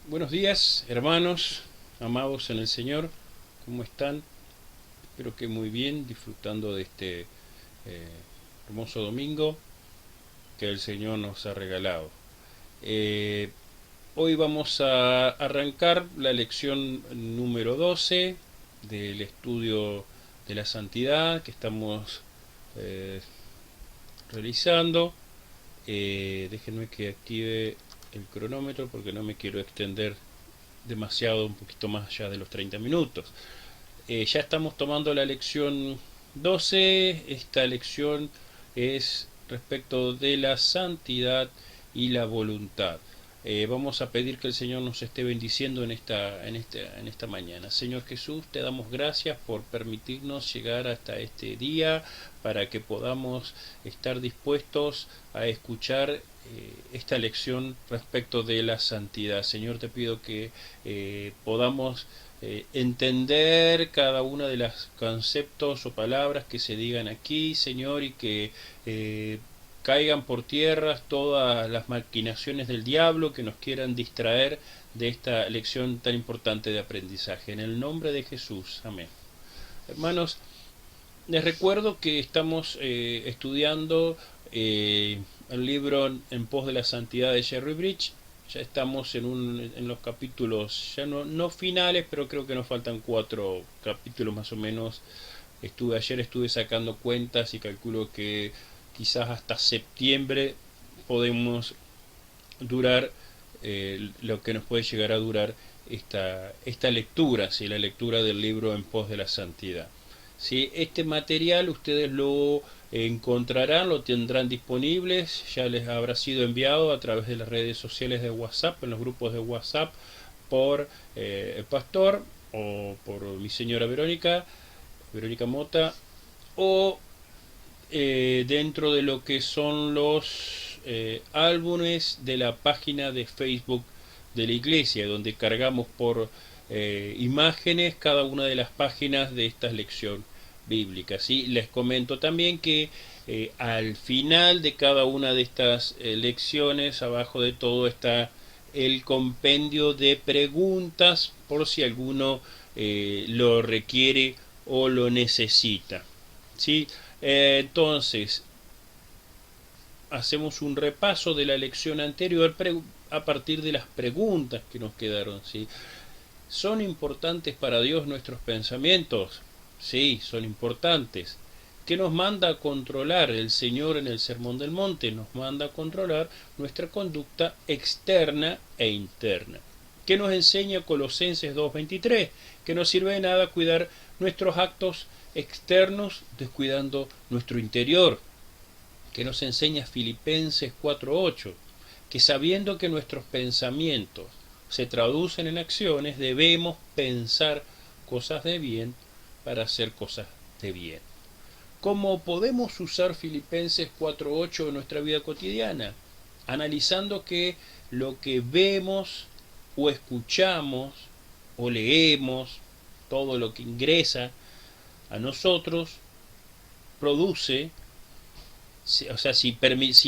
Buenos días, hermanos, amados en el Señor, ¿cómo están? Espero que muy bien, disfrutando de este eh, hermoso domingo que el Señor nos ha regalado. Eh, Hoy vamos a arrancar la lección número 12 del estudio de la santidad que estamos eh, realizando. Déjenme que active el cronómetro porque no me quiero extender demasiado, un poquito más allá de los 30 minutos. Ya estamos tomando la lección 12. Esta lección es respecto de la santidad y la voluntad. Vamos a pedir que el Señor nos esté bendiciendo en esta mañana. Señor Jesús, te damos gracias por permitirnos llegar hasta este día para que podamos estar dispuestos a escuchar esta lección respecto de la santidad. Señor, te pido que podamos entender cada una de los conceptos o palabras que se digan aquí, Señor, y que caigan por tierra todas las maquinaciones del diablo que nos quieran distraer de esta lección tan importante de aprendizaje. En el nombre de Jesús, amén. Hermanos, les recuerdo que estamos estudiando el libro En pos de la santidad de Jerry Bridge. Ya estamos en los capítulos, ya no finales, pero creo que nos faltan 4 capítulos más o menos. Ayer estuve sacando cuentas y calculo que quizás hasta septiembre podemos durar lo que nos puede llegar a durar esta lectura, ¿sí? La lectura del libro En pos de la santidad. ¿Sí? Este material ustedes lo encontrarán, lo tendrán disponibles, ya les habrá sido enviado a través de las redes sociales de WhatsApp, en los grupos de WhatsApp, por el pastor o por mi señora Verónica Mota, o dentro de lo que son los álbumes de la página de Facebook de la iglesia, donde cargamos por imágenes cada una de las páginas de esta lección bíblica. ¿Sí? Les comento también que al final de cada una de estas lecciones, abajo de todo está el compendio de preguntas por si alguno lo requiere o lo necesita. ¿Sí? Entonces, hacemos un repaso de la lección anterior a partir de las preguntas que nos quedaron. ¿Sí? ¿Son importantes para Dios nuestros pensamientos? Sí, son importantes. ¿Qué nos manda a controlar el Señor en el Sermón del Monte? Nos manda a controlar nuestra conducta externa e interna. ¿Qué nos enseña Colosenses 2:23? Que no sirve de nada cuidar nuestros actos externos descuidando nuestro interior. Que nos enseña Filipenses 4:8? Que sabiendo que nuestros pensamientos se traducen en acciones, debemos pensar cosas de bien para hacer cosas de bien. ¿Cómo podemos usar Filipenses 4:8 en nuestra vida cotidiana? Analizando que lo que vemos o escuchamos o leemos, todo lo que ingresa a nosotros, produce, o sea, si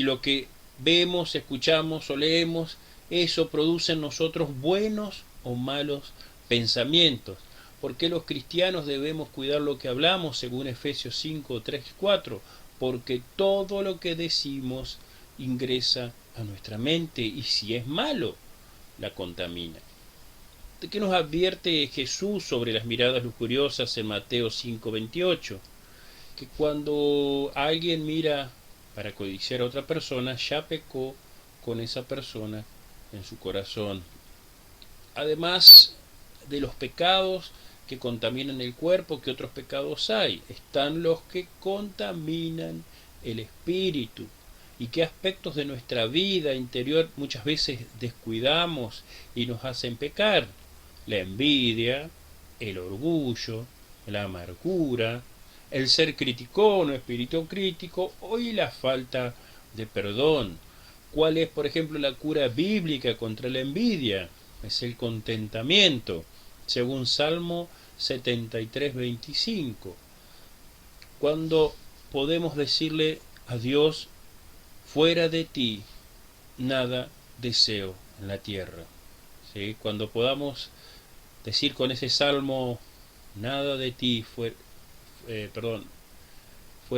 lo que vemos, escuchamos o leemos, eso produce en nosotros buenos o malos pensamientos. ¿Por qué los cristianos debemos cuidar lo que hablamos, según Efesios 5, 3 y 4? Porque todo lo que decimos ingresa a nuestra mente y si es malo, la contamina. ¿De qué nos advierte Jesús sobre las miradas lujuriosas en Mateo 5:28? Que cuando alguien mira para codiciar a otra persona, ya pecó con esa persona en su corazón. Además de los pecados que contaminan el cuerpo, ¿qué otros pecados hay? Están los que contaminan el espíritu. ¿Y qué aspectos de nuestra vida interior muchas veces descuidamos y nos hacen pecar? La envidia, el orgullo, la amargura, el ser criticón o espíritu crítico y la falta de perdón. ¿Cuál es, por ejemplo, la cura bíblica contra la envidia? Es el contentamiento, según Salmo 73:25. Cuando podemos decirle a Dios, fuera de ti nada deseo en la tierra. ¿sí? Cuando podamos decir con ese salmo, nada de ti fuera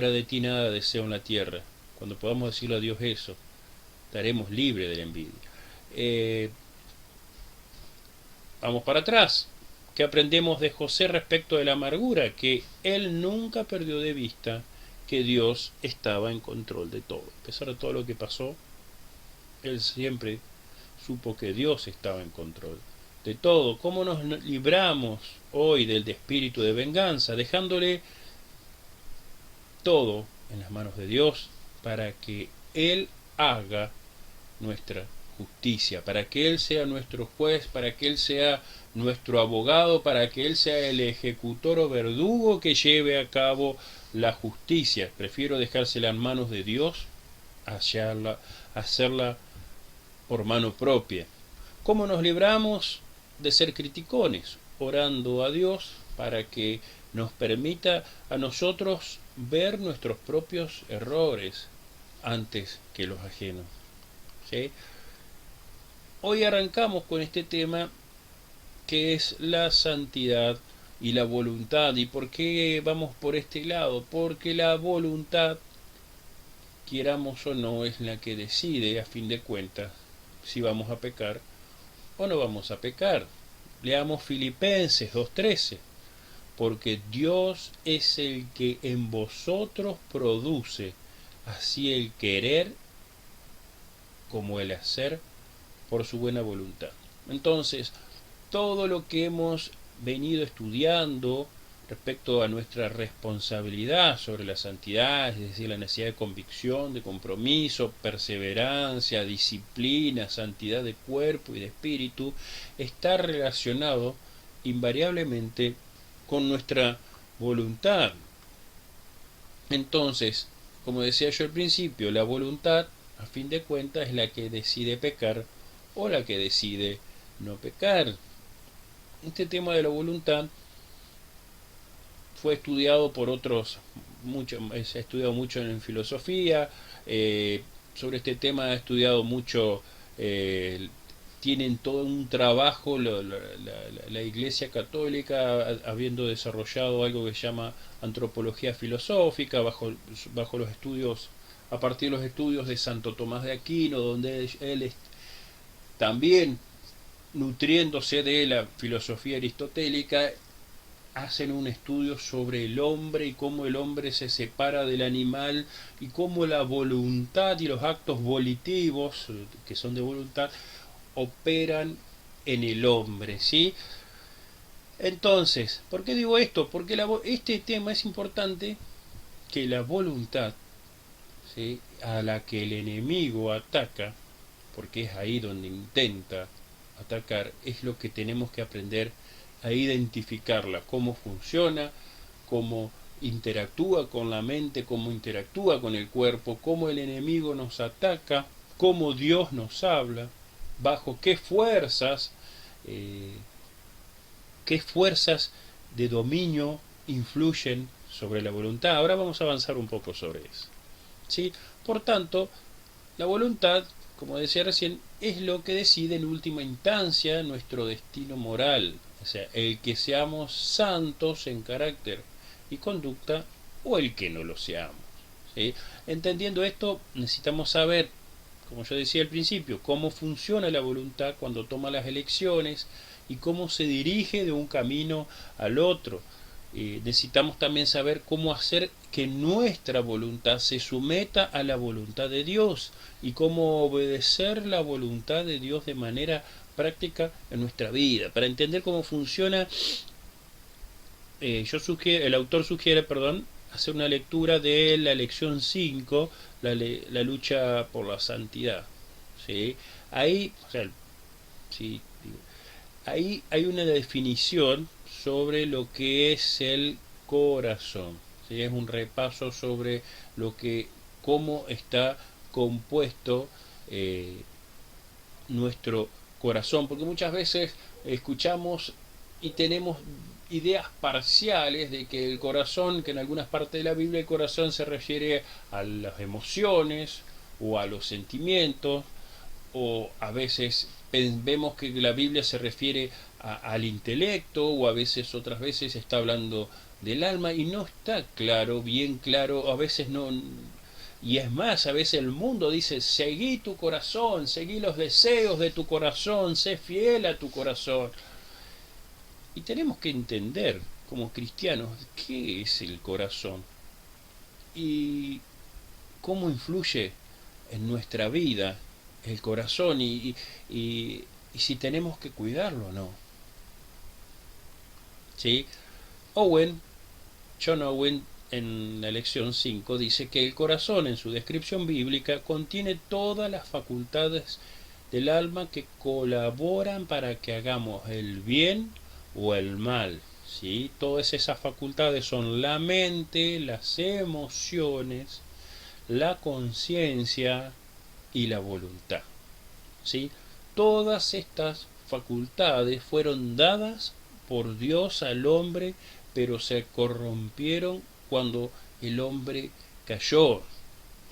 de ti nada deseo en la tierra. Cuando podamos decirle a Dios eso, estaremos libres de la envidia. Eh, Vamos para atrás. ¿Qué aprendemos de José respecto de la amargura? Que él nunca perdió de vista que Dios estaba en control de todo. A pesar de todo lo que pasó, él siempre supo que Dios estaba en control de todo. ¿Cómo nos libramos hoy del espíritu de venganza? Dejándole todo en las manos de Dios para que Él haga nuestra justicia, para que Él sea nuestro juez, para que Él sea nuestro abogado, para que Él sea el ejecutor o verdugo que lleve a cabo la justicia. Prefiero dejársela en manos de Dios a hacerla por mano propia. ¿Cómo nos libramos de ser criticones? Orando a Dios para que nos permita a nosotros ver nuestros propios errores antes que los ajenos. ¿Sí? Hoy arrancamos con este tema que es la santidad y la voluntad. ¿Y por qué vamos por este lado? Porque la voluntad, quieramos o no, es la que decide a fin de cuentas si vamos a pecar o no vamos a pecar. Leamos Filipenses 2:13. Porque Dios es el que en vosotros produce así el querer como el hacer por su buena voluntad. Entonces, todo lo que hemos venido estudiando respecto a nuestra responsabilidad sobre la santidad, es decir, la necesidad de convicción, de compromiso, perseverancia, disciplina, santidad de cuerpo y de espíritu, está relacionado invariablemente con nuestra voluntad. Entonces, como decía yo al principio, la voluntad, a fin de cuentas, es la que decide pecar o la que decide no pecar. Este tema de la voluntad fue estudiado por otros, se ha estudiado mucho en filosofía, sobre este tema ha estudiado mucho, tienen todo un trabajo la Iglesia Católica, habiendo desarrollado algo que se llama antropología filosófica, bajo los estudios, a partir de los estudios de Santo Tomás de Aquino, donde él también, nutriéndose de la filosofía aristotélica, hacen un estudio sobre el hombre y cómo el hombre se separa del animal y cómo la voluntad y los actos volitivos, que son de voluntad, operan en el hombre, ¿sí? Entonces, ¿por qué digo esto? Porque este tema es importante, que la voluntad, ¿sí?, a la que el enemigo ataca, porque es ahí donde intenta atacar, es lo que tenemos que aprender a identificarla, cómo funciona, cómo interactúa con la mente, cómo interactúa con el cuerpo, cómo el enemigo nos ataca, cómo Dios nos habla, bajo qué fuerzas de dominio influyen sobre la voluntad. Ahora vamos a avanzar un poco sobre eso, ¿sí? Por tanto, la voluntad, como decía recién, es lo que decide en última instancia nuestro destino moral, o sea, el que seamos santos en carácter y conducta o el que no lo seamos, ¿sí? Entendiendo esto, necesitamos saber, como yo decía al principio, cómo funciona la voluntad cuando toma las elecciones y cómo se dirige de un camino al otro. Necesitamos también saber cómo hacer que nuestra voluntad se someta a la voluntad de Dios y cómo obedecer la voluntad de Dios de manera práctica en nuestra vida. Para entender cómo funciona, el autor sugiere, hacer una lectura de la lección 5, la lucha por la santidad, ¿sí? Ahí, ¿sí?, ahí hay una definición sobre lo que es el corazón, ¿sí? Es un repaso sobre cómo está compuesto nuestro corazón, porque muchas veces escuchamos y tenemos ideas parciales de que el corazón, que en algunas partes de la Biblia el corazón se refiere a las emociones o a los sentimientos, o a veces vemos que la Biblia se refiere al intelecto, o a veces, otras veces está hablando del alma, y no está claro, bien claro, a veces no. Y es más, a veces el mundo dice: seguí tu corazón, seguí los deseos de tu corazón, sé fiel a tu corazón. Y tenemos que entender, como cristianos, qué es el corazón y cómo influye en nuestra vida el corazón, y si tenemos que cuidarlo o no. ¿Sí? John Owen, en la lección 5, dice que el corazón, en su descripción bíblica, contiene todas las facultades del alma que colaboran para que hagamos el bien o el mal. ¿Sí? Todas esas facultades son la mente, las emociones, la conciencia y la voluntad. ¿Sí? Todas estas facultades fueron dadas por Dios al hombre, pero se corrompieron cuando el hombre cayó.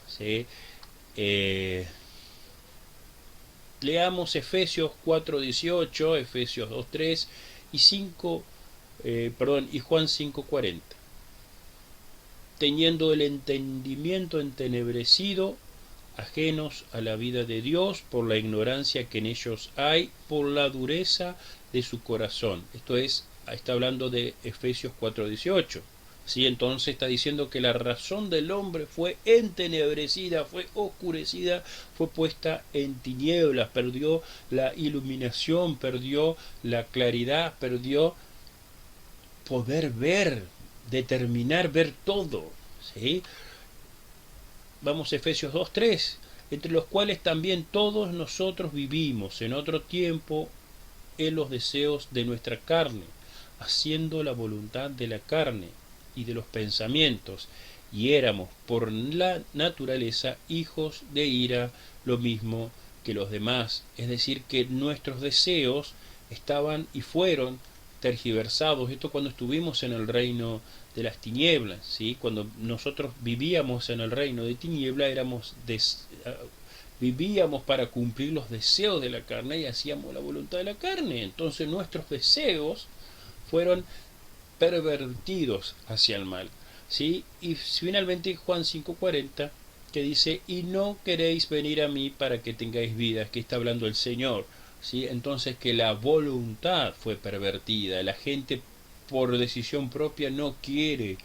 ¿Sí? Leamos Efesios 4:18, Efesios 2:3 y y Juan 5:40. Teniendo el entendimiento entenebrecido, ajenos a la vida de Dios por la ignorancia que en ellos hay, por la dureza de su corazón. Esto es, está hablando de Efesios 4:18. ¿Sí? Entonces está diciendo que la razón del hombre fue entenebrecida, fue oscurecida, fue puesta en tinieblas, perdió la iluminación, perdió la claridad, perdió poder ver, determinar, ver todo. ¿Sí? Vamos a Efesios 2:3, entre los cuales también todos nosotros vivimos en otro tiempo en los deseos de nuestra carne, haciendo la voluntad de la carne y de los pensamientos, y éramos por la naturaleza hijos de ira, lo mismo que los demás. Es decir, que nuestros deseos estaban y fueron tergiversados. Esto cuando estuvimos en el reino de las tinieblas, ¿sí? Cuando nosotros vivíamos en el reino de tiniebla, vivíamos para cumplir los deseos de la carne y hacíamos la voluntad de la carne. Entonces nuestros deseos fueron pervertidos hacia el mal, ¿sí? Y finalmente Juan 5:40, que dice: y no queréis venir a mí para que tengáis vida, que está hablando el Señor. ¿Sí? Entonces, que la voluntad fue pervertida, la gente por decisión propia no quiere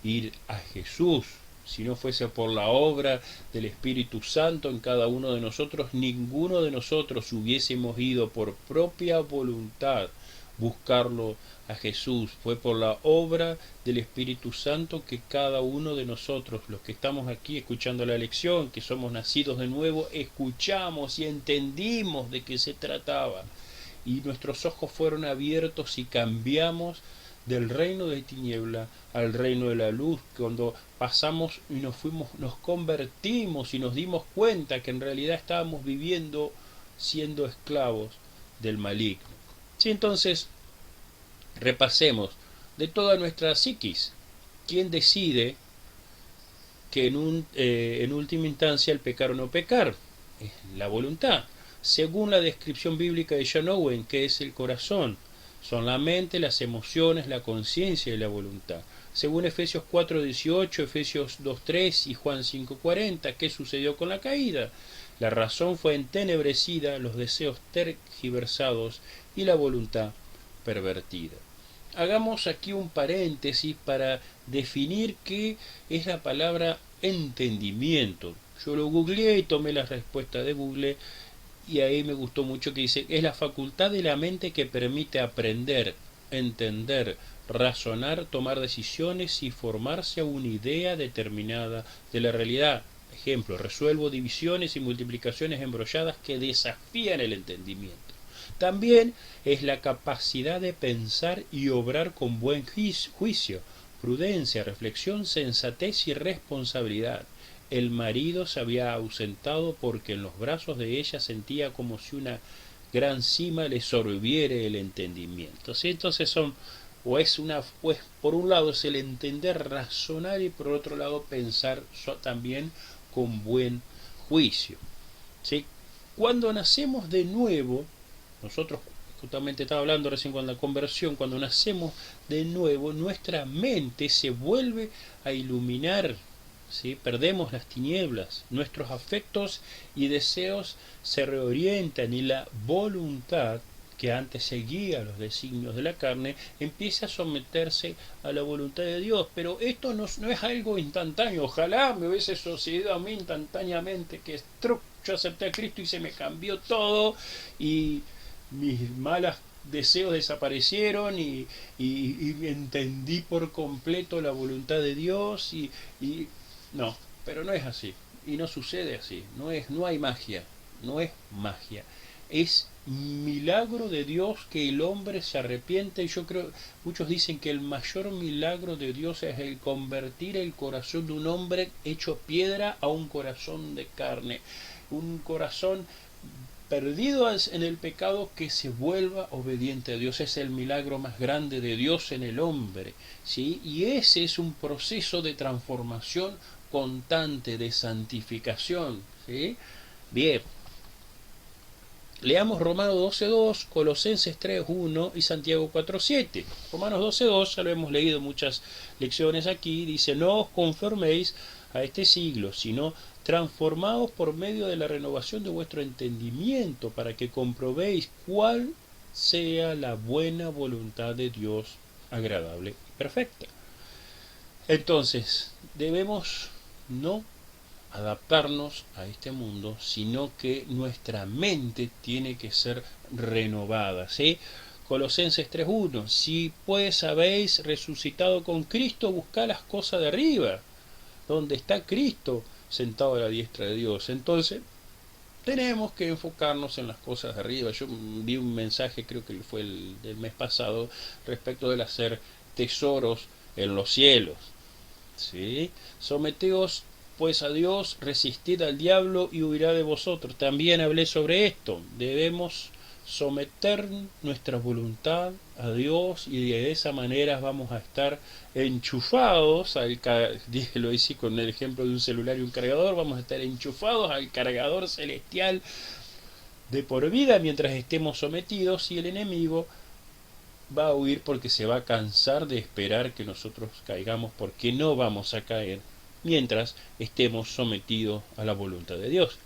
ir a Jesús. Si no fuese por la obra del Espíritu Santo en cada uno de nosotros, ninguno de nosotros hubiésemos ido por propia voluntad buscarlo a Jesús. Fue por la obra del Espíritu Santo que cada uno de nosotros, los que estamos aquí escuchando la lección, que somos nacidos de nuevo, escuchamos y entendimos de qué se trataba, y nuestros ojos fueron abiertos y cambiamos del reino de tiniebla al reino de la luz, cuando pasamos y nos convertimos y nos dimos cuenta que en realidad estábamos viviendo siendo esclavos del maligno. Sí, entonces, repasemos de toda nuestra psiquis. ¿Quién decide que en última instancia el pecar o no pecar? Es la voluntad. Según la descripción bíblica de John Owen, ¿qué es el corazón? Son la mente, las emociones, la conciencia y la voluntad. Según Efesios 4:18, Efesios 2:3 y Juan 5:40, ¿qué sucedió con la caída? La razón fue entenebrecida, los deseos tergiversados y la voluntad pervertida. Hagamos aquí un paréntesis para definir qué es la palabra entendimiento. Yo lo googleé y tomé la respuesta de Google, y ahí me gustó mucho, que dice: es la facultad de la mente que permite aprender, entender, razonar, tomar decisiones y formarse a una idea determinada de la realidad. Ejemplo: resuelvo divisiones y multiplicaciones embrolladas que desafían el entendimiento. También es la capacidad de pensar y obrar con buen juicio, prudencia, reflexión, sensatez y responsabilidad. El marido se había ausentado porque en los brazos de ella sentía como si una gran cima le sorbiere el entendimiento. ¿Sí? Entonces por un lado es el entender, razonar, y por otro lado pensar también con buen juicio. ¿Sí? Cuando nacemos de nuevo, Nosotros, justamente estaba hablando recién con la conversión, cuando nacemos de nuevo, nuestra mente se vuelve a iluminar, ¿sí? Perdemos las tinieblas, nuestros afectos y deseos se reorientan y la voluntad, que antes seguía los designios de la carne, empieza a someterse a la voluntad de Dios. Pero esto no es algo instantáneo. Ojalá me hubiese sucedido a mí instantáneamente, que yo acepté a Cristo y se me cambió todo y mis malos deseos desaparecieron y entendí por completo la voluntad de Dios y no, pero no es así y no sucede así, no hay magia, no es magia, es milagro de Dios que el hombre se arrepiente. Y yo creo, muchos dicen que el mayor milagro de Dios es el convertir el corazón de un hombre hecho piedra a un corazón de carne, un corazón perdido en el pecado que se vuelva obediente a Dios. Es el milagro más grande de Dios en el hombre, ¿sí? Y ese es un proceso de transformación constante, de santificación, ¿sí? Bien, leamos Romanos 12.2, Colosenses 3.1 y Santiago 4.7. Romanos 12.2, ya lo hemos leído muchas lecciones aquí, dice: no os conforméis a este siglo, sino transformados por medio de la renovación de vuestro entendimiento, para que comprobéis cuál sea la buena voluntad de Dios, agradable y perfecta. Entonces, debemos no adaptarnos a este mundo, sino que nuestra mente tiene que ser renovada, ¿sí? Colosenses 3.1: si pues habéis resucitado con Cristo, buscad las cosas de arriba, donde está Cristo sentado a la diestra de Dios. Entonces tenemos que enfocarnos en las cosas de arriba. Yo vi un mensaje, creo que fue el del mes pasado, respecto del hacer tesoros en los cielos, ¿sí? Someteos pues a Dios, resistid al diablo y huirá de vosotros. También hablé sobre esto. Debemos someter nuestra voluntad a Dios y de esa manera vamos a estar enchufados lo hice con el ejemplo de un celular y un cargador, vamos a estar enchufados al cargador celestial de por vida mientras estemos sometidos, y el enemigo va a huir porque se va a cansar de esperar que nosotros caigamos, porque no vamos a caer mientras estemos sometidos a la voluntad de Dios.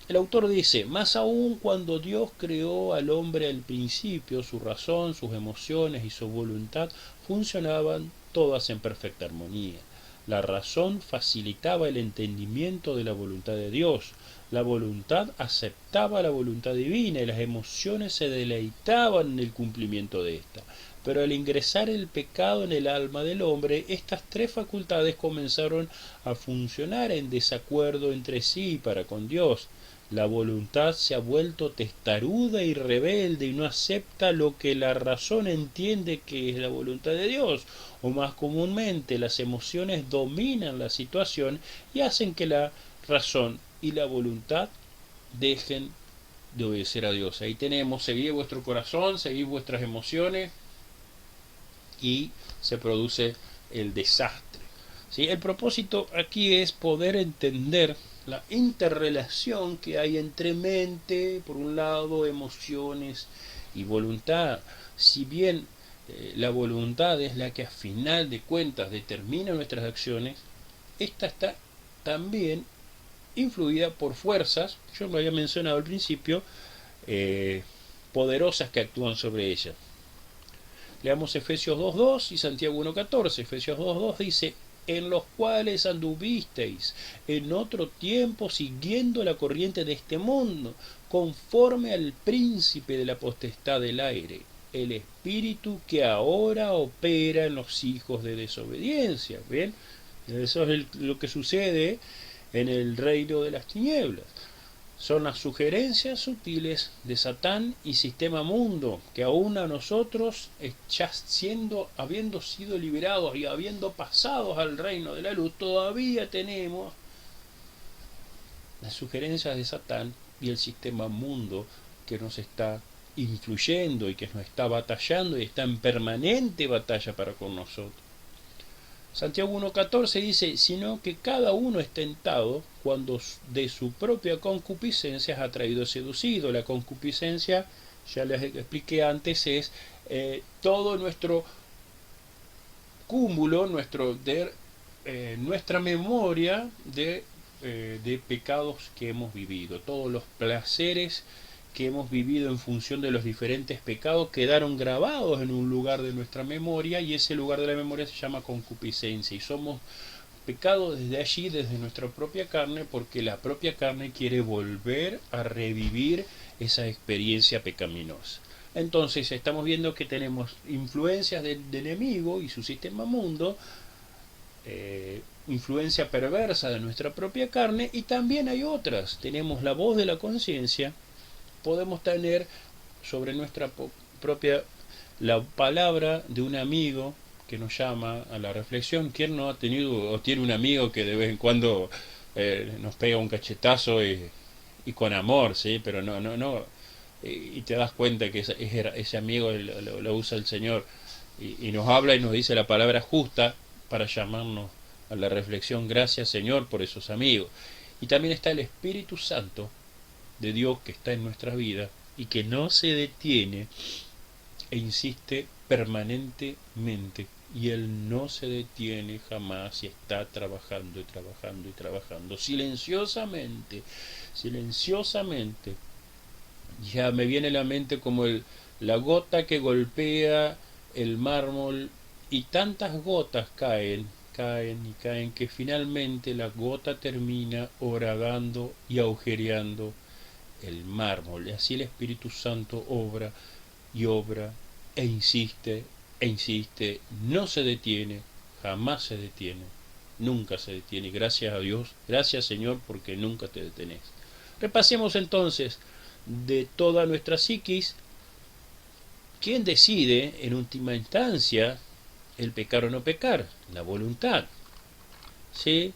El autor dice: más aún cuando Dios creó al hombre al principio, su razón, sus emociones y su voluntad funcionaban todas en perfecta armonía. La razón facilitaba el entendimiento de la voluntad de Dios, la voluntad aceptaba la voluntad divina y las emociones se deleitaban en el cumplimiento de ésta. Pero al ingresar el pecado en el alma del hombre, estas tres facultades comenzaron a funcionar en desacuerdo entre sí y para con Dios. La voluntad se ha vuelto testaruda y rebelde y no acepta lo que la razón entiende que es la voluntad de Dios, o más comúnmente las emociones dominan la situación y hacen que la razón y la voluntad dejen de obedecer a Dios. Ahí tenemos: seguid vuestro corazón, seguid vuestras emociones, y se produce el desastre, ¿sí? El propósito aquí es poder entender la interrelación que hay entre mente, por un lado, emociones y voluntad. Si bien la voluntad es la que a final de cuentas determina nuestras acciones, esta está también influida por fuerzas, yo lo había mencionado al principio, poderosas que actúan sobre ella. Leamos Efesios 2.2 y Santiago 1.14. Efesios 2.2 dice: en los cuales anduvisteis en otro tiempo siguiendo la corriente de este mundo, conforme al príncipe de la potestad del aire, el espíritu que ahora opera en los hijos de desobediencia. ¿Bien? Eso es lo que sucede en el reino de las tinieblas. Son las sugerencias sutiles de Satán y sistema mundo, que aún a nosotros, ya habiendo sido liberados y habiendo pasado al reino de la luz, todavía tenemos las sugerencias de Satán y el sistema mundo que nos está influyendo y que nos está batallando y está en permanente batalla para con nosotros. Santiago 1.14 dice: sino que cada uno es tentado cuando de su propia concupiscencia es atraído y seducido. La concupiscencia ya les expliqué antes, es todo nuestro cúmulo, nuestra memoria de pecados que hemos vivido, todos los placeres que hemos vivido en función de los diferentes pecados quedaron grabados en un lugar de nuestra memoria, y ese lugar de la memoria se llama concupiscencia, y somos pecados desde allí, desde nuestra propia carne, porque la propia carne quiere volver a revivir esa experiencia pecaminosa. Entonces estamos viendo que tenemos influencias del enemigo y su sistema mundo, influencia perversa de nuestra propia carne, y también hay otras. Tenemos la voz de la conciencia, podemos tener sobre nuestra propia la palabra de un amigo que nos llama a la reflexión. ¿Quién no ha tenido o tiene un amigo que de vez en cuando nos pega un cachetazo y con amor, ¿sí? Pero no, y te das cuenta que ese amigo lo usa el Señor y nos habla y nos dice la palabra justa para llamarnos a la reflexión. Gracias, Señor, por esos amigos. Y también está el Espíritu Santo de Dios que está en nuestra vida y que no se detiene e insiste permanentemente, y Él no se detiene jamás y está trabajando y trabajando y trabajando silenciosamente, silenciosamente. Ya me viene a la mente como la gota que golpea el mármol, y tantas gotas caen, caen y caen, que finalmente la gota termina horadando y agujereando el mármol. Y así el Espíritu Santo obra y obra e insiste, no se detiene, jamás se detiene, nunca se detiene. Gracias a Dios, gracias Señor, porque nunca te detenés. Repasemos entonces de toda nuestra psiquis, ¿quién decide en última instancia el pecar o no pecar? La voluntad. ¿Sí?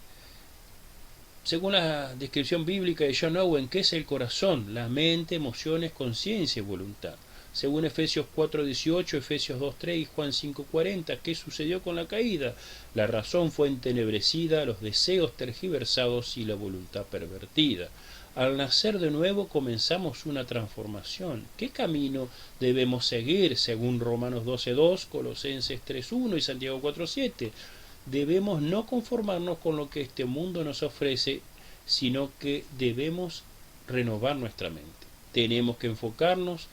Según la descripción bíblica de John Owen, ¿qué es el corazón? La mente, emociones, conciencia y voluntad. Según Efesios 4:18, Efesios 2:3 y Juan 5:40, ¿qué sucedió con la caída? La razón fue entenebrecida, los deseos tergiversados y la voluntad pervertida. Al nacer de nuevo comenzamos una transformación. ¿Qué camino debemos seguir? Según Romanos 12:2, Colosenses 3:1 y Santiago 4:7. Debemos no conformarnos con lo que este mundo nos ofrece, sino que debemos renovar nuestra mente. Tenemos que enfocarnos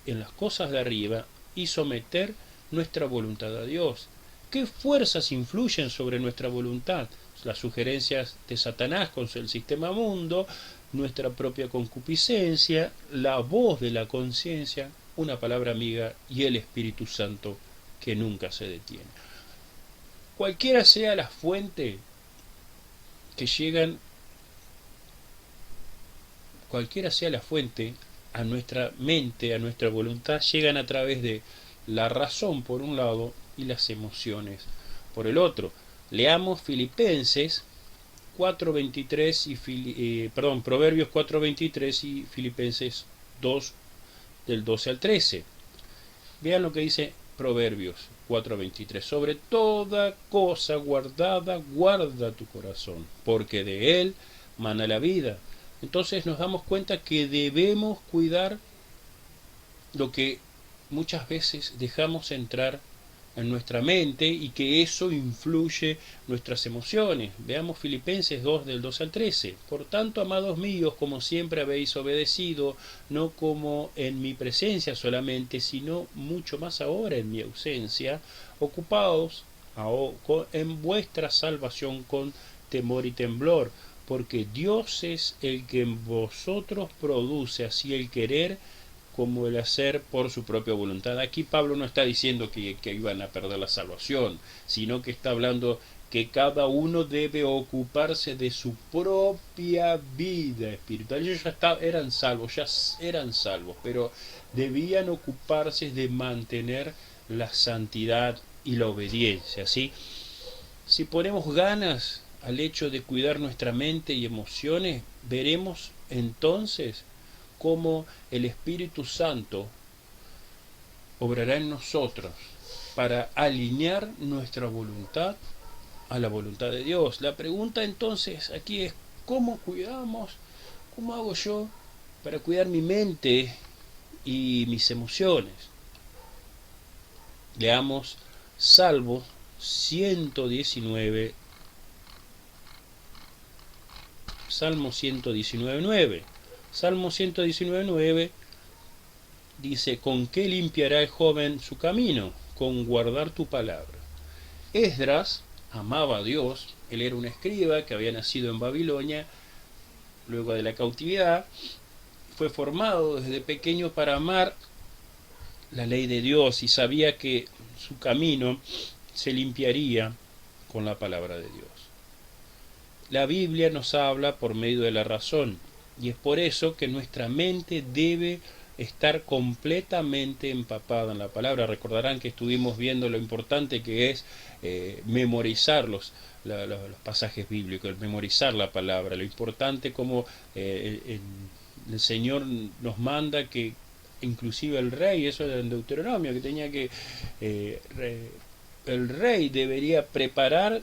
en las cosas de arriba y someter nuestra voluntad a Dios. ¿Qué fuerzas influyen sobre nuestra voluntad? Las sugerencias de Satanás con el sistema mundo, nuestra propia concupiscencia, la voz de la conciencia, una palabra amiga y el Espíritu Santo que nunca se detiene. Cualquiera sea la fuente que llegan, cualquiera sea la fuente a nuestra mente, a nuestra voluntad, llegan a través de la razón por un lado y las emociones por el otro. Leamos Filipenses 4:23 y Proverbios 4:23 y Filipenses 2 del 12 al 13. Vean lo que dice Proverbios 4:23. Sobre toda cosa guardada, guarda tu corazón, porque de él mana la vida. Entonces nos damos cuenta que debemos cuidar lo que muchas veces dejamos entrar en nuestra mente y que eso influye nuestras emociones. Veamos Filipenses 2 del 2 al 13. Por tanto, amados míos, como siempre habéis obedecido, no como en mi presencia solamente, sino mucho más ahora en mi ausencia, ocupaos en vuestra salvación con temor y temblor, porque Dios es el que en vosotros produce así el querer como el hacer por su propia voluntad. Aquí Pablo no está diciendo que iban a perder la salvación, sino que está hablando que cada uno debe ocuparse de su propia vida espiritual. Ellos eran salvos, pero debían ocuparse de mantener la santidad y la obediencia, ¿sí? Si ponemos ganas al hecho de cuidar nuestra mente y emociones, veremos entonces cómo el Espíritu Santo obrará en nosotros para alinear nuestra voluntad a la voluntad de Dios. La pregunta entonces aquí es, ¿cómo cuidamos? ¿Cómo hago yo para cuidar mi mente y mis emociones. Leamos Salmo 119, Salmo 119.9. Salmo 119.9 dice: ¿con qué limpiará el joven su camino? Con guardar tu palabra. Esdras amaba a Dios, él era un escriba que había nacido en Babilonia, luego de la cautividad, fue formado desde pequeño para amar la ley de Dios y sabía que su camino se limpiaría con la palabra de Dios. La Biblia nos habla por medio de la razón, y es por eso que nuestra mente debe estar completamente empapada en la palabra. Recordarán que estuvimos viendo lo importante que es memorizar los pasajes bíblicos, memorizar la palabra, lo importante como el Señor nos manda que inclusive el rey, eso era en Deuteronomio, que tenía que el rey debería preparar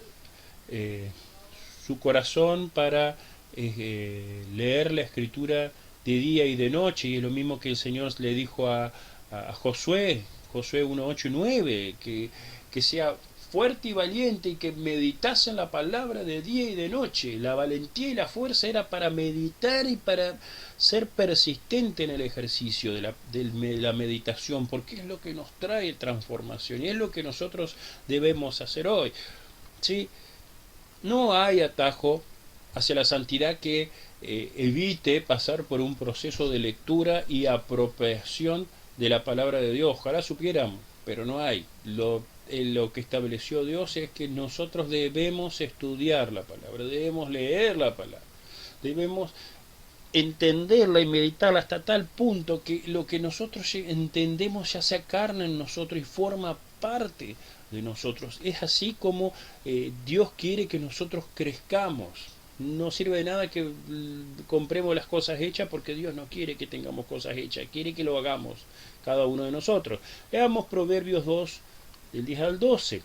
su corazón para leer la escritura de día y de noche, y es lo mismo que el Señor le dijo a Josué 1, 8 y 9, que sea fuerte y valiente y que meditase en la palabra de día y de noche. La valentía y la fuerza era para meditar y para ser persistente en el ejercicio de la meditación, porque es lo que nos trae transformación y es lo que nosotros debemos hacer hoy, ¿sí? No hay atajo hacia la santidad que evite pasar por un proceso de lectura y apropiación de la palabra de Dios. Ojalá supiéramos, pero no hay. Lo que estableció Dios es que nosotros debemos estudiar la palabra, debemos leer la palabra, debemos entenderla y meditarla hasta tal punto que lo que nosotros entendemos ya sea carne en nosotros y forma parte de nosotros. Es así como Dios quiere que nosotros crezcamos. No sirve de nada que compremos las cosas hechas, porque Dios no quiere que tengamos cosas hechas, quiere que lo hagamos cada uno de nosotros. Leamos Proverbios 2, del 10 al 12.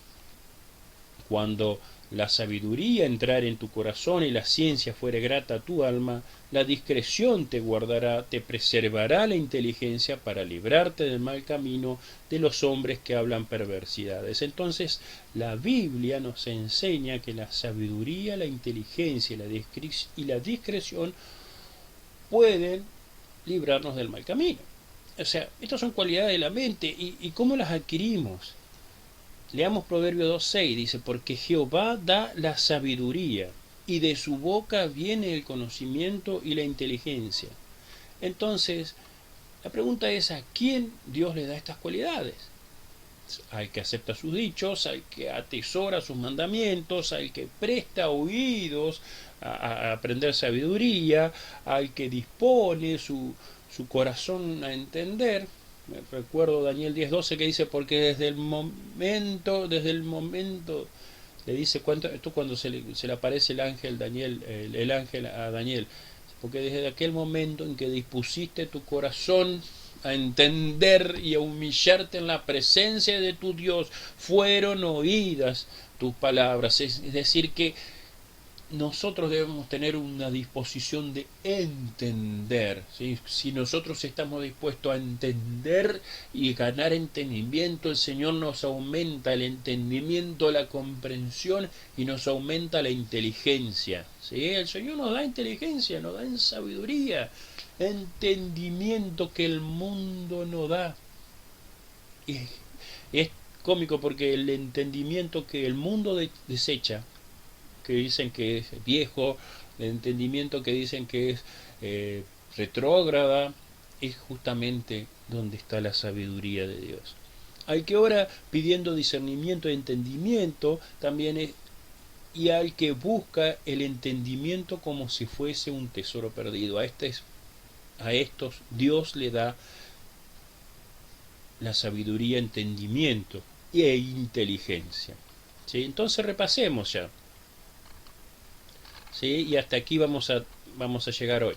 Cuando la sabiduría entrar en tu corazón y la ciencia fuere grata a tu alma, la discreción te guardará, te preservará la inteligencia para librarte del mal camino de los hombres que hablan perversidades. Entonces, la Biblia nos enseña que la sabiduría, la inteligencia y la discreción pueden librarnos del mal camino. O sea, estas son cualidades de la mente. ¿Y cómo las adquirimos? Leamos Proverbio 2.6, dice: porque Jehová da la sabiduría, y de su boca viene el conocimiento y la inteligencia. Entonces, la pregunta es: ¿a quién Dios le da estas cualidades? Al que acepta sus dichos, al que atesora sus mandamientos, al que presta oídos a aprender sabiduría, al que dispone su corazón a entender. Me recuerdo Daniel 10:12 que dice: porque desde el momento, le dice, esto cuando se le aparece el ángel a Daniel, porque desde aquel momento en que dispusiste tu corazón a entender y a humillarte en la presencia de tu Dios, fueron oídas tus palabras. Es decir, que nosotros debemos tener una disposición de entender, ¿sí? Si nosotros estamos dispuestos a entender y ganar entendimiento, el Señor nos aumenta el entendimiento, la comprensión, y nos aumenta la inteligencia, ¿sí? El Señor nos da inteligencia, nos da sabiduría, entendimiento que el mundo no da. Y es cómico porque el entendimiento que el mundo desecha, que dicen que es viejo, el entendimiento que dicen que es retrógrada, es justamente donde está la sabiduría de Dios. Al que ora pidiendo discernimiento y entendimiento, también es, y al que busca el entendimiento como si fuese un tesoro perdido. A estos Dios le da la sabiduría, entendimiento e inteligencia, ¿sí? Entonces repasemos ya. ¿Sí? Y hasta aquí vamos a llegar hoy.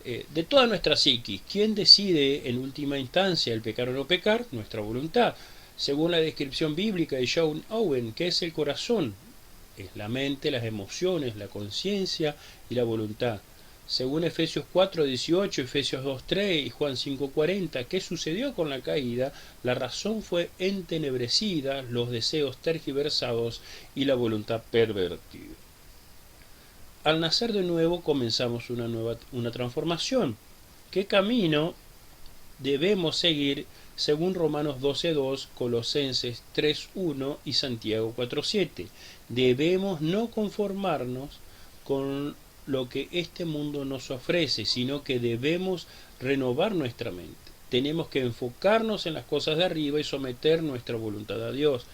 De toda nuestra psiquis, ¿quién decide en última instancia el pecar o no pecar? Nuestra voluntad. Según la descripción bíblica de John Owen, ¿qué es el corazón? Es la mente, las emociones, la conciencia y la voluntad. Según Efesios 4:18, Efesios 2:3 y Juan 5:40, ¿qué sucedió con la caída? La razón fue entenebrecida, los deseos tergiversados y la voluntad pervertida. Al nacer de nuevo comenzamos una transformación. ¿Qué camino debemos seguir según Romanos 12:2, Colosenses 3:1 y Santiago 4:7? Debemos no conformarnos con lo que este mundo nos ofrece, sino que debemos renovar nuestra mente. Tenemos que enfocarnos en las cosas de arriba y someter nuestra voluntad a Dios.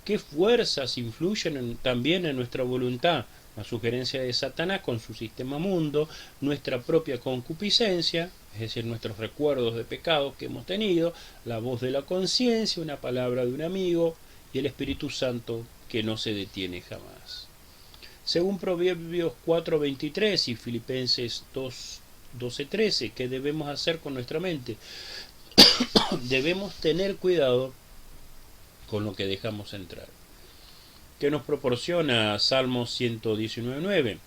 ¿Qué fuerzas influyen también en nuestra voluntad? La sugerencia de Satanás con su sistema mundo, nuestra propia concupiscencia, es decir, nuestros recuerdos de pecados que hemos tenido, la voz de la conciencia, una palabra de un amigo y el Espíritu Santo que no se detiene jamás. Según Proverbios 4:23 y Filipenses 2:12-13, ¿qué debemos hacer con nuestra mente? Debemos tener cuidado con lo que dejamos entrar. ¿Qué nos proporciona Salmos 119:9?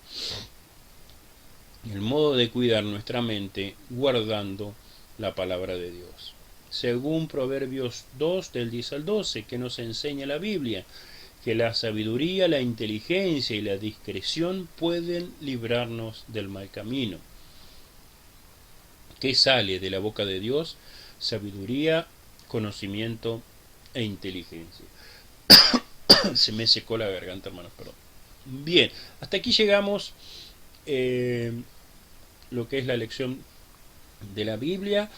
El modo de cuidar nuestra mente guardando la palabra de Dios. Según Proverbios 2 del 10 al 12, que nos enseña la Biblia, que la sabiduría, la inteligencia y la discreción pueden librarnos del mal camino. ¿Qué sale de la boca de Dios? Sabiduría, conocimiento e inteligencia. Se me secó la garganta, hermanos, perdón. Bien, hasta aquí llegamos lo que es la lección de la Biblia,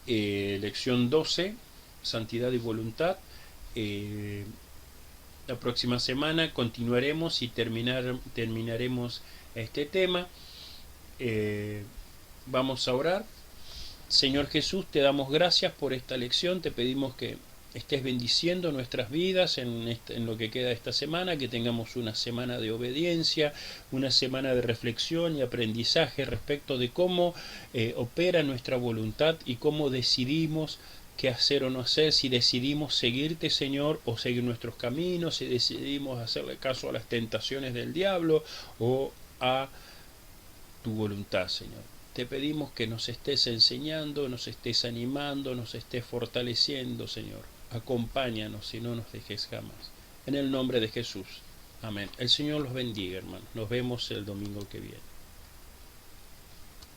lección 12, santidad y voluntad. La próxima semana continuaremos y terminaremos este tema. Vamos a orar. Señor Jesús, te damos gracias por esta lección, te pedimos que estés bendiciendo nuestras vidas en lo que queda de esta semana, que tengamos una semana de obediencia, una semana de reflexión y aprendizaje respecto de cómo opera nuestra voluntad y cómo decidimos qué hacer o no hacer, si decidimos seguirte, Señor, o seguir nuestros caminos, si decidimos hacerle caso a las tentaciones del diablo o a tu voluntad, Señor. Te pedimos que nos estés enseñando, nos estés animando, nos estés fortaleciendo, Señor. Acompáñanos y no nos dejes jamás. En el nombre de Jesús. Amén. El Señor los bendiga, hermanos. Nos vemos el domingo que viene.